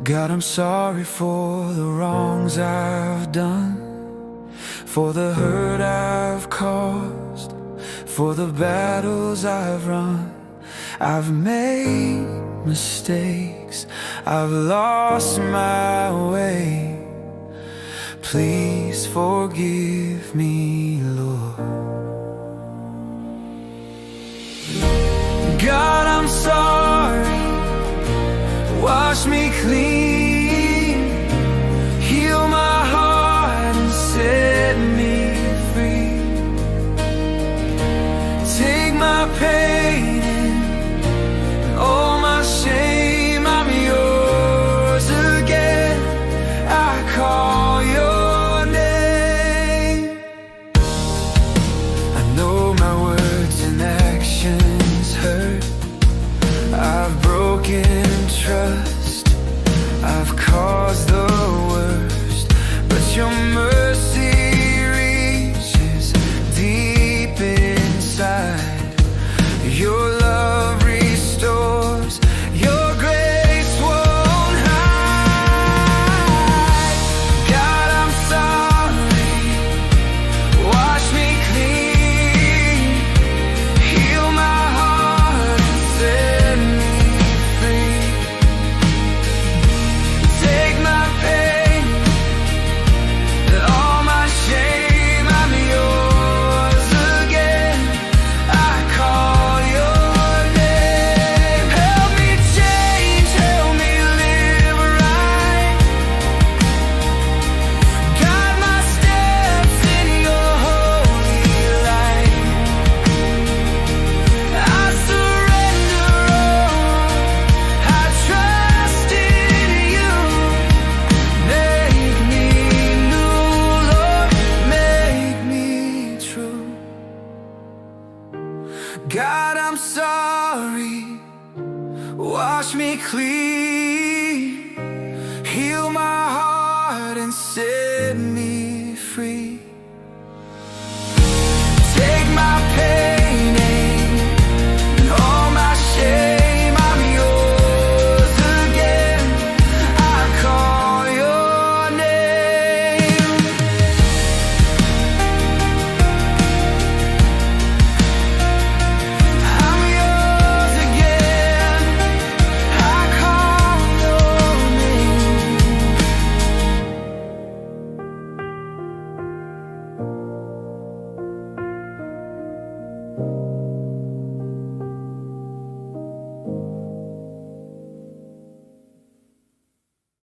God, I'm sorry for the wrongs I've done, for the hurt I've caused, for the battles I've run. I've made mistakes, I've lost my way. Please forgive me, Lord. God, I'm sorry. Wash me clean, heal my heart and set me free. Take my pain and all my shame, I'm yours again. I call your name. I know my words and actions hurt. I've broken trust, I've caused the worst, but your mercy reaches deep inside. Your love restores, your grace won't hide. God, I'm sorry. Wash me clean, heal my heart and set me free. Take my pain and all my shame, I'm yours again. I call your name. Help me change, help me live right. Guide my steps in your holy light. I surrender all, I trust in you. Make me new, Lord, make me true. God, I'm sorry. Wash me clean, heal my heart and set